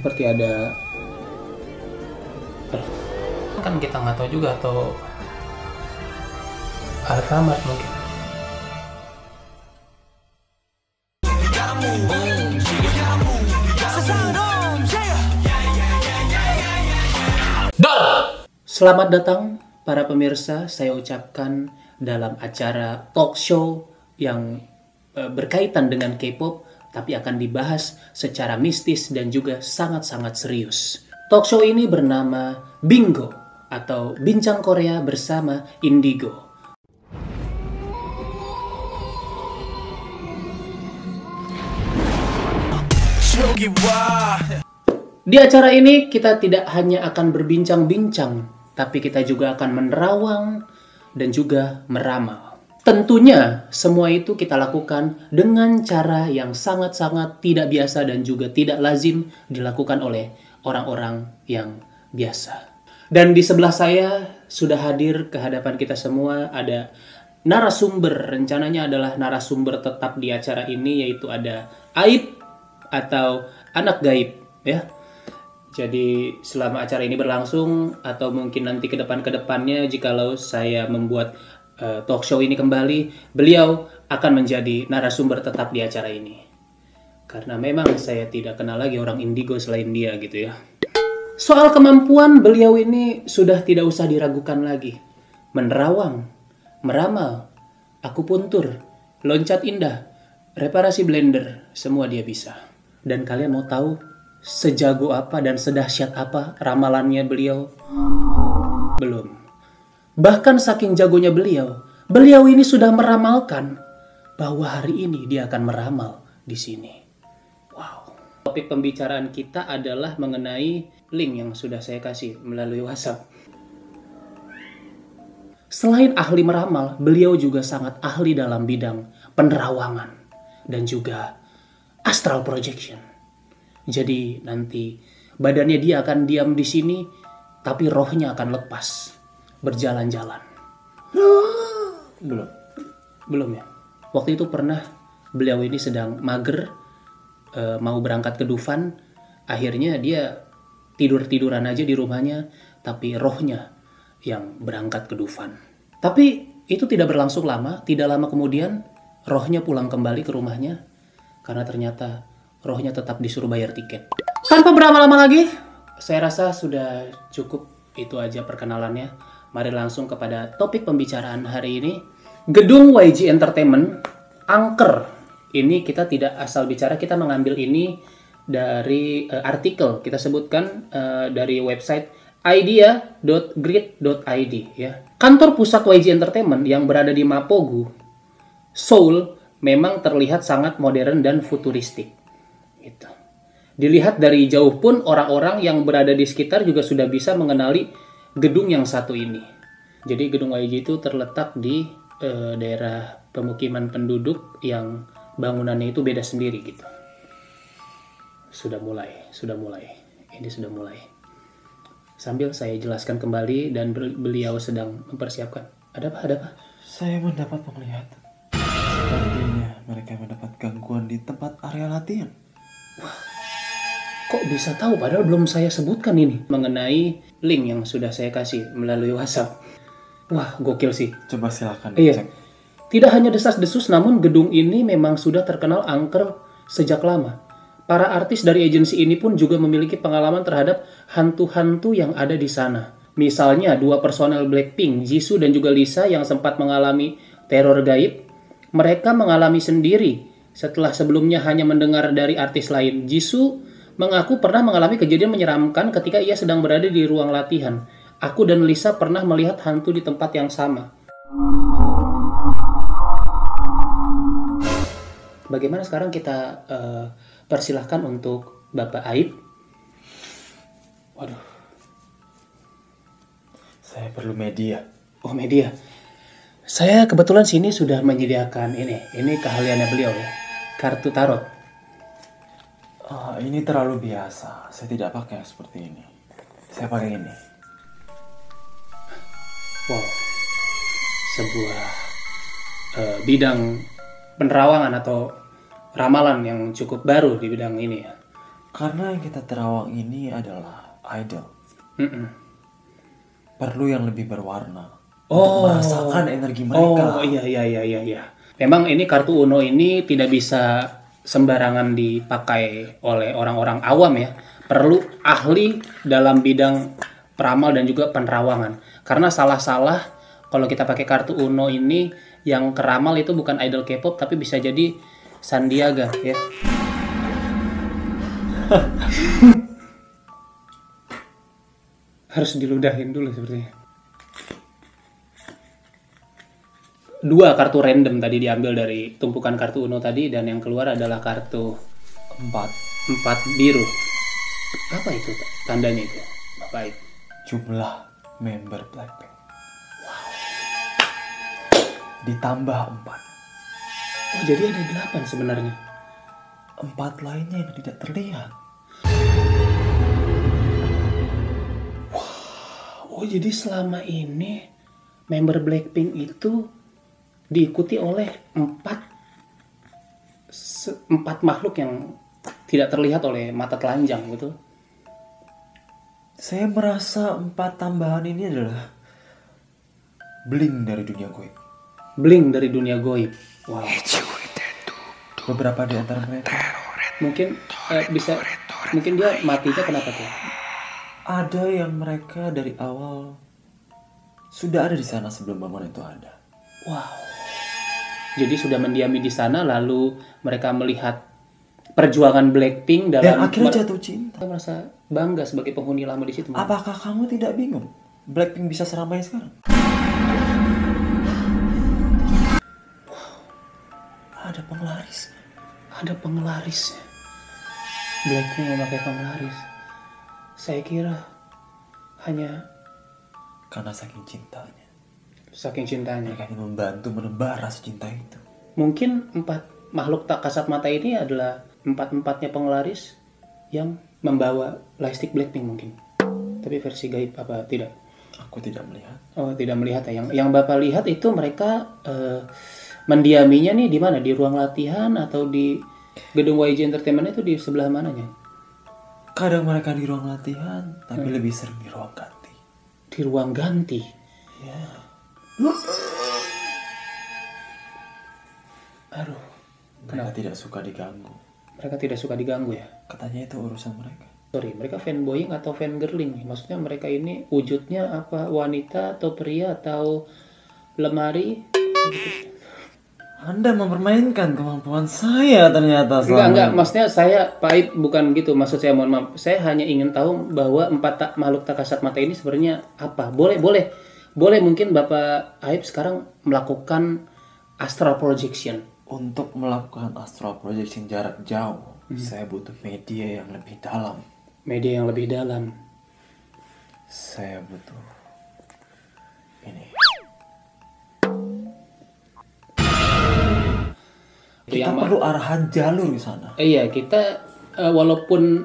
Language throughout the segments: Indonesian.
Seperti ada kan kita nggak tahu juga, atau Alfamart mungkin. Selamat datang para pemirsa, saya ucapkan dalam acara talk show yang berkaitan dengan K-pop, tapi akan dibahas secara mistis dan juga sangat-sangat serius. Talk show ini bernama Bingo atau Bincang Korea bersama Indigo. Di acara ini kita tidak hanya akan berbincang-bincang, tapi kita juga akan menerawang dan juga meramal. Tentunya semua itu kita lakukan dengan cara yang sangat-sangat tidak biasa dan juga tidak lazim dilakukan oleh orang-orang yang biasa. Dan di sebelah saya sudah hadir ke hadapan kita semua ada narasumber. Rencananya adalah narasumber tetap di acara ini, yaitu ada Aib atau anak gaib, ya. Jadi selama acara ini berlangsung atau mungkin nanti ke depannya jikalau saya membuat talk show ini kembali, beliau akan menjadi narasumber tetap di acara ini. Karena memang saya tidak kenal lagi orang Indigo selain dia gitu ya. Soal kemampuan beliau ini sudah tidak usah diragukan lagi. Menerawang, meramal, akupuntur, loncat indah, reparasi blender, semua dia bisa. Dan kalian mau tahu sejago apa dan sedahsyat apa ramalannya beliau? Belum. Bahkan saking jagonya beliau ini sudah meramalkan bahwa hari ini dia akan meramal di sini. Wow. Topik pembicaraan kita adalah mengenai link yang sudah saya kasih melalui WhatsApp. Selain ahli meramal, beliau juga sangat ahli dalam bidang penerawangan dan juga astral projection. Jadi nanti badannya dia akan diam di sini, tapi rohnya akan lepas, berjalan-jalan. Belum ya. Waktu itu pernah beliau ini sedang mager, mau berangkat ke Dufan, akhirnya dia tidur-tiduran aja di rumahnya, tapi rohnya yang berangkat ke Dufan. Tapi itu tidak berlangsung lama, tidak lama kemudian rohnya pulang kembali ke rumahnya, karena ternyata rohnya tetap disuruh bayar tiket. Tanpa berlama-lama lagi, saya rasa sudah cukup itu aja perkenalannya. Mari langsung kepada topik pembicaraan hari ini. Gedung YG Entertainment, angker. Ini kita tidak asal bicara, kita mengambil ini dari artikel. Kita sebutkan dari website idea.grid.id ya. Kantor pusat YG Entertainment yang berada di Mapogu, Seoul, memang terlihat sangat modern dan futuristik. Gitu. Dilihat dari jauh pun orang-orang yang berada di sekitar juga sudah bisa mengenali gedung yang satu ini. Jadi gedung YG itu terletak di daerah pemukiman penduduk yang bangunannya itu beda sendiri gitu. Sudah mulai. Ini sudah mulai. Sambil saya jelaskan kembali dan beliau sedang mempersiapkan. Ada apa? Saya mendapat penglihatan. Sepertinya mereka mendapat gangguan di tempat area latihan. Wah, kok bisa tahu padahal belum saya sebutkan ini mengenai link yang sudah saya kasih melalui WhatsApp. Wah, gokil sih. Coba silakan cek. Tidak hanya desas-desus, namun gedung ini memang sudah terkenal angker sejak lama. Para artis dari agensi ini pun juga memiliki pengalaman terhadap hantu-hantu yang ada di sana. Misalnya dua personel Blackpink, Jisoo dan juga Lisa yang sempat mengalami teror gaib. Mereka mengalami sendiri setelah sebelumnya hanya mendengar dari artis lain. Jisoo mengaku pernah mengalami kejadian menyeramkan ketika ia sedang berada di ruang latihan. Aku dan Lisa pernah melihat hantu di tempat yang sama. Bagaimana sekarang kita persilahkan untuk Bapak Aib. Waduh. Saya perlu media. Oh, media. Saya kebetulan sini sudah menyediakan ini keahliannya beliau ya, kartu tarot. Ini terlalu biasa, saya tidak pakai seperti ini. Saya pakai ini. Wow, sebuah bidang penerawangan atau ramalan yang cukup baru di bidang ini ya. Karena yang kita terawang ini adalah idol. Mm-mm. Perlu yang lebih berwarna untuk merasakan energi mereka. Oh iya. Memang ini kartu Uno ini tidak bisa sembarangan dipakai oleh orang-orang awam ya. Perlu ahli dalam bidang peramal dan juga penerawangan. Karena salah-salah kalau kita pakai kartu Uno ini, yang keramal itu bukan idol K-pop tapi bisa jadi Sandiaga ya. Harus diludahin dulu sepertinya. 2 kartu random tadi diambil dari tumpukan kartu Uno tadi, dan yang keluar adalah kartu 4 biru. Apa itu tandanya itu? Baik. Jumlah member Blackpink. Wow. Ditambah 4. Oh, jadi ada 8 sebenarnya. 4 lainnya yang tidak terlihat. Oh, jadi selama ini member Blackpink itu diikuti oleh 4 makhluk yang tidak terlihat oleh mata telanjang gitu. Saya merasa 4 tambahan ini adalah bling dari dunia goib. Bling dari dunia goib. Wow. Beberapa di antara mereka Mungkin mungkin dia matinya kenapa tuh? ada yang mereka dari awal sudah ada di sana sebelum bangunan itu ada. Wow. Jadi sudah mendiami di sana, lalu mereka melihat perjuangan Blackpink Dan dalam akhirnya jatuh cinta. merasa bangga sebagai penghuni lama di situ. Apakah kamu tidak bingung? Blackpink bisa seramai sekarang? Ada penglaris. Ada penglarisnya. Blackpink memakai penglaris. Saya kira hanya Karena saking cintanya. saking cintanya. Mereka ingin membantu menebar rasa cinta itu. Mungkin 4 makhluk tak kasat mata ini adalah 4-4-nya penglaris yang membawa lightstick Blackpink mungkin. Tapi versi gaib apa tidak? Aku tidak melihat. Oh, tidak melihat ya. Yang Bapak lihat itu mereka mendiaminya nih di mana? Di ruang latihan atau di gedung YG Entertainment itu di sebelah mananya? Kadang mereka di ruang latihan, tapi lebih sering di ruang ganti. Di ruang ganti. Ya. Aduh, Mereka tidak suka diganggu. mereka tidak suka diganggu ya. Katanya itu urusan mereka. Sorry, mereka fanboying atau fangirling? Maksudnya mereka ini wujudnya apa? Wanita atau pria atau lemari? Anda mempermainkan kemampuan saya ternyata. Enggak. Maksudnya saya pahit bukan gitu. Maksud saya mohon maaf. Saya hanya ingin tahu bahwa 4 makhluk tak kasat mata ini sebenarnya apa. Boleh mungkin Bapak Aib sekarang melakukan astral projection. Untuk melakukan astral projection jarak jauh, saya butuh media yang lebih dalam. Media yang lebih dalam. Saya butuh ini. Kita perlu arahan jalur di sana. Iya, kita walaupun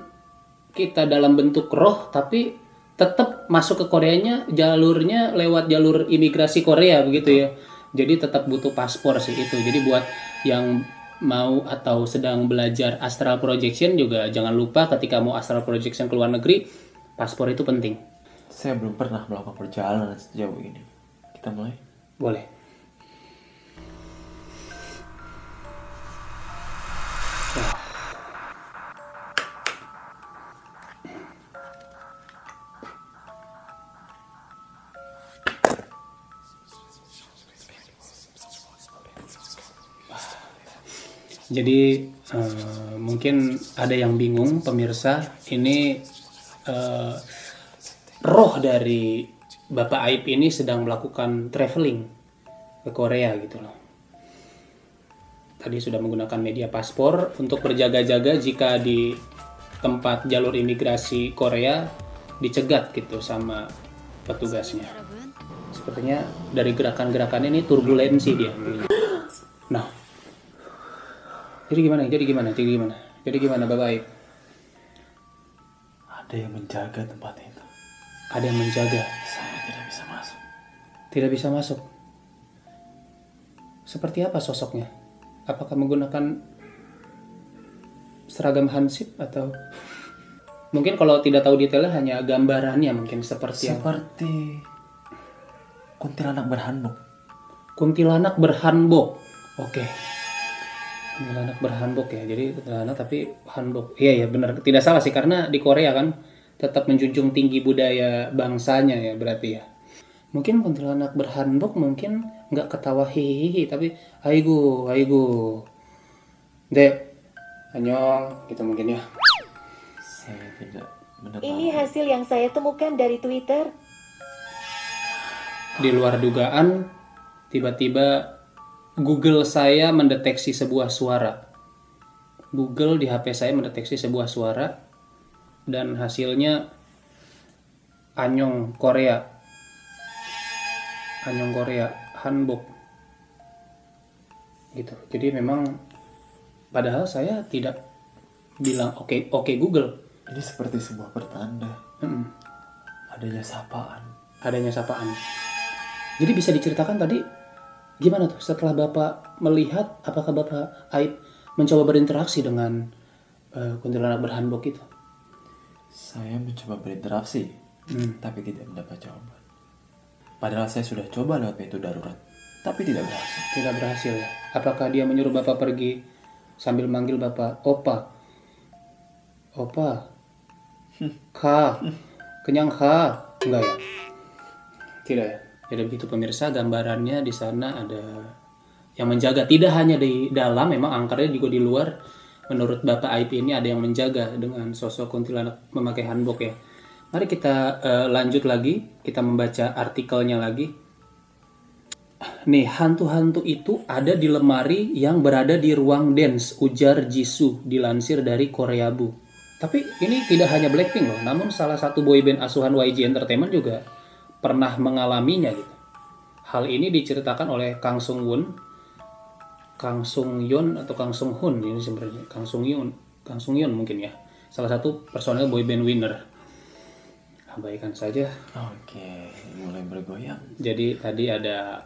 kita dalam bentuk roh, tapi tetap masuk ke Koreanya jalurnya lewat jalur imigrasi Korea begitu ya. Jadi tetap butuh paspor sih itu. Jadi buat yang mau atau sedang belajar astral projection juga jangan lupa ketika mau astral projection ke luar negeri, paspor itu penting. Saya belum pernah melakukan perjalanan sejauh ini. Kita mulai. Boleh. Jadi mungkin ada yang bingung pemirsa, ini roh dari Bapak Aib ini sedang melakukan traveling ke Korea gitu loh. Tadi sudah menggunakan media paspor untuk berjaga-jaga jika di tempat jalur imigrasi Korea dicegat gitu sama petugasnya. Sepertinya dari gerakan-gerakan ini turbulensi dia. Nah, Jadi gimana Bapak Aib? Ada yang menjaga tempat itu. Ada yang menjaga. Saya tidak bisa masuk. Tidak bisa masuk. Seperti apa sosoknya? Apakah menggunakan seragam hansip atau Mungkin kalau tidak tahu detailnya hanya gambarannya mungkin seperti yang Seperti kuntilanak berhanbok. kuntilanak berhanbok. Oke. Kuntilanak berhanbok ya. Jadi kuntilanak tapi hanbok. Iya ya benar. Tidak salah sih karena di Korea kan tetap menjunjung tinggi budaya bangsanya ya berarti ya. Mungkin kuntilanak berhanbok mungkin nggak ketawa hihihi tapi aigu aigu. Dek. Anyong gitu mungkin ya. Saya tidak mendengar. Ini hasil yang saya temukan dari Twitter. Di luar dugaan, tiba-tiba Google saya mendeteksi sebuah suara. Google di HP saya mendeteksi sebuah suara dan hasilnya Anyong Korea. Anyong Korea, hanbok. Gitu. Jadi memang padahal saya tidak bilang oke Google. Ini seperti sebuah pertanda adanya sapaan. Adanya sapaan. Jadi bisa diceritakan tadi gimana tuh setelah Bapak melihat apakah Bapak Aib mencoba berinteraksi dengan kuntilanak berhanbok itu? Saya mencoba berinteraksi, tapi tidak mendapat jawaban. Padahal saya sudah coba lewat pintu darurat, tapi tidak berhasil. Tidak berhasil ya. Apakah dia menyuruh Bapak pergi sambil manggil Bapak Opa? Opa. Ka. Kenyang ka. Enggak ya? Tidak ya. Jadi begitu pemirsa, gambarannya di sana ada yang menjaga. Tidak hanya di dalam, memang angkernya juga di luar. Menurut Bapak Aib ini ada yang menjaga dengan sosok kuntilanak memakai hanbok ya. Mari kita lanjut lagi, kita membaca artikelnya lagi. Nih, hantu-hantu itu ada di lemari yang berada di ruang dance, ujar Jisoo, dilansir dari Koreabu. Tapi ini tidak hanya Blackpink loh, namun salah satu boyband asuhan YG Entertainment juga pernah mengalaminya gitu. Hal ini diceritakan oleh Kang Sung Won, Kang Sung Yeon atau Kang Sung Hun ini sebenarnya Kang Sung Yeon mungkin ya. Salah satu personel boyband Winner. Abaikan saja. Oke, mulai bergoyang. Jadi tadi ada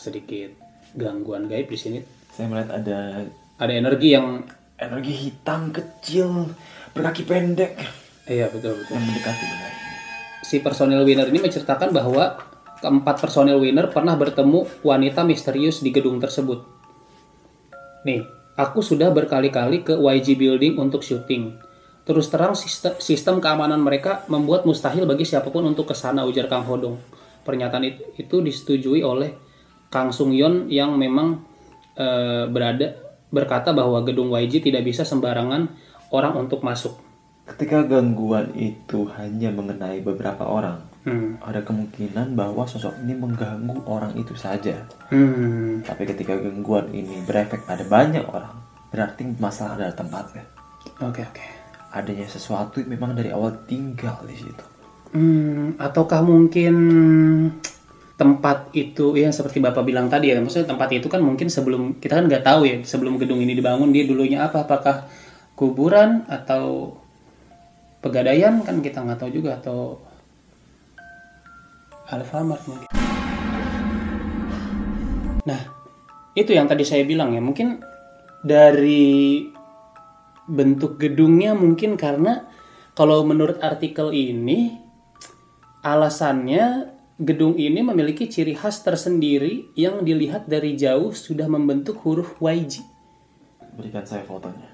sedikit gangguan gaib di sini. Saya melihat Ada energi yang energi hitam kecil berkaki pendek iya betul. yang mendekati benda ini. Si personel Winner ini menceritakan bahwa keempat personel Winner pernah bertemu wanita misterius di gedung tersebut. Nih, aku sudah berkali-kali ke YG Building untuk syuting. Terus terang sistem keamanan mereka membuat mustahil bagi siapapun untuk ke sana, ujar Kang Hodong. Pernyataan itu disetujui oleh Kang Sung Yeon yang memang berkata bahwa gedung YG tidak bisa sembarangan orang untuk masuk. Ketika gangguan itu hanya mengenai beberapa orang, ada kemungkinan bahwa sosok ini mengganggu orang itu saja. Tapi ketika gangguan ini berefek pada banyak orang, berarti masalah ada tempatnya. Oke. Adanya sesuatu yang memang dari awal tinggal di situ. Ataukah mungkin tempat itu ya seperti Bapak bilang tadi ya, maksudnya tempat itu kan mungkin sebelum kita kan nggak tahu ya sebelum gedung ini dibangun dia dulunya apakah kuburan atau pegadaian kan kita nggak tahu juga atau Alfamart mungkin. Nah itu yang tadi saya bilang ya mungkin dari bentuk gedungnya mungkin karena kalau menurut artikel ini alasannya gedung ini memiliki ciri khas tersendiri yang dilihat dari jauh sudah membentuk huruf YG. Berikan saya fotonya.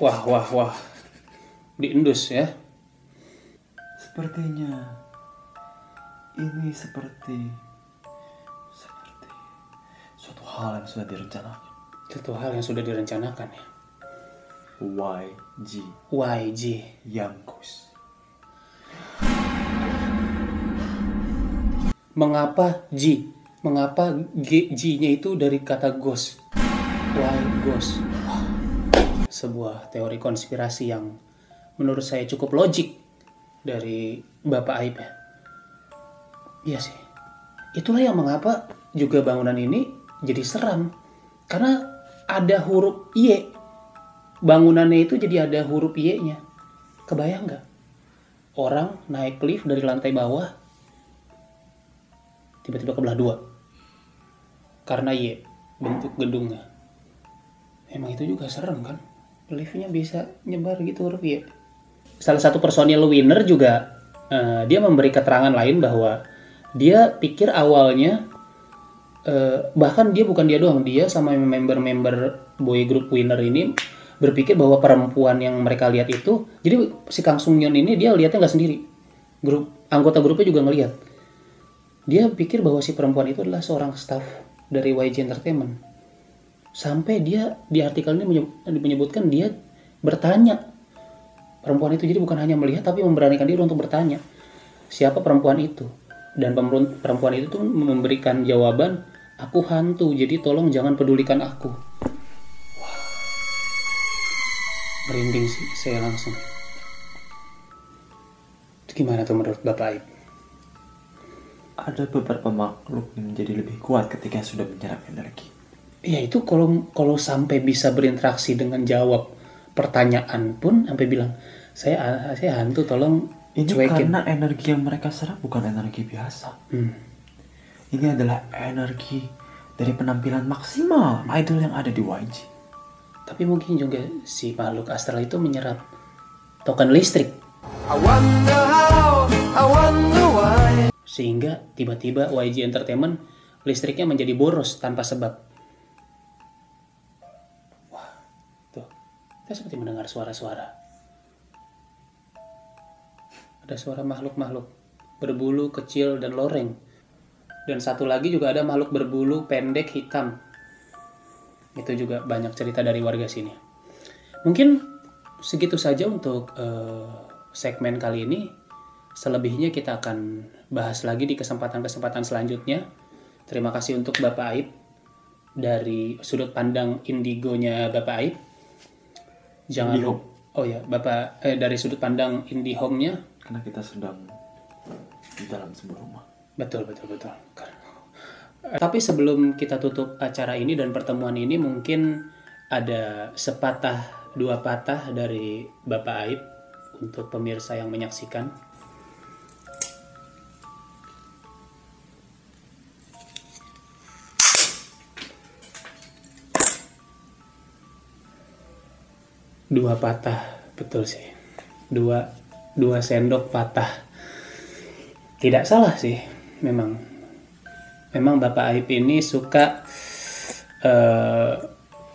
Wah. Diendus ya. Sepertinya ini seperti suatu hal yang sudah direncanakan. Suatu hal yang sudah direncanakan ya. YG Yangkus. Mengapa G? Mengapa G-nya itu dari kata ghost? Why ghost? Wah, sebuah teori konspirasi yang menurut saya cukup logik dari Bapak Aib ya. Iya sih. Itulah yang mengapa juga bangunan ini jadi seram. Karena ada huruf Y. Bangunannya itu jadi ada huruf Y-nya. Kebayang nggak? Orang naik lift dari lantai bawah, tiba-tiba kebelah dua. Karena Y, bentuk gedungnya. Emang itu juga serem kan? Liftnya bisa nyebar gitu huruf Y. Salah satu personil winner juga dia memberi keterangan lain bahwa dia pikir awalnya bahkan bukan dia doang, dia sama member-member boy group winner ini berpikir bahwa perempuan yang mereka lihat itu, jadi si Kang Sung Yeon ini dia lihatnya nggak sendiri, anggota grupnya juga ngelihat. Dia pikir bahwa si perempuan itu adalah seorang staff dari YG Entertainment. Sampai dia di artikel ini menyebutkan dia bertanya perempuan itu, jadi bukan hanya melihat tapi memberanikan diri untuk bertanya siapa perempuan itu. Dan perempuan itu tuh memberikan jawaban, aku hantu, jadi tolong jangan pedulikan aku. Wah, merinding sih saya langsung. Itu gimana tuh menurut Bapak Aib? Ada beberapa makhluk yang menjadi lebih kuat ketika sudah menyerap energi. Iya, itu kalau sampai bisa berinteraksi dengan jawab pertanyaan pun sampai bilang saya hantu, tolong ini cuekin. Karena energi yang mereka serap bukan energi biasa. Ini adalah energi dari penampilan maksimal idol yang ada di YG. Tapi mungkin juga si makhluk astral itu menyerap token listrik. Sehingga tiba-tiba YG Entertainment listriknya menjadi boros tanpa sebab. Wah, tuh. Kita seperti mendengar suara-suara. Ada suara makhluk-makhluk berbulu kecil dan loreng. Dan satu lagi juga ada makhluk berbulu pendek hitam. Itu juga banyak cerita dari warga sini. Mungkin segitu saja untuk segmen kali ini. Selebihnya kita akan bahas lagi di kesempatan-kesempatan selanjutnya. Terima kasih untuk Bapak Aib dari sudut pandang indigonya Bapak Aib. Jangan lupa. Oh ya, Bapak dari sudut pandang IndiHome-nya. Karena kita sedang di dalam sebuah rumah. Betul. Tapi sebelum kita tutup acara ini dan pertemuan ini, mungkin ada sepatah dua patah dari Bapak Aib untuk pemirsa yang menyaksikan. Dua patah, betul sih. Dua sendok patah. Tidak salah sih, memang Bapak Aib ini suka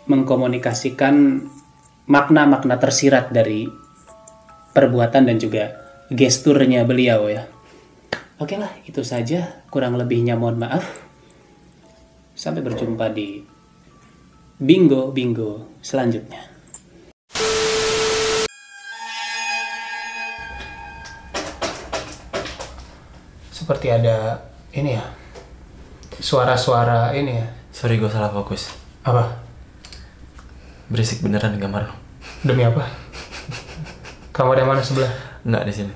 mengkomunikasikan makna-makna tersirat dari perbuatan dan juga gesturnya beliau ya. Oke lah, itu saja. Kurang lebihnya mohon maaf. Sampai berjumpa di bingo selanjutnya. Seperti ada ini ya, suara-suara ini ya. Sorry, gue salah fokus. Apa? Berisik beneran di kamar lo. Demi apa? Kamu ada mana sebelah? Enggak, di sini.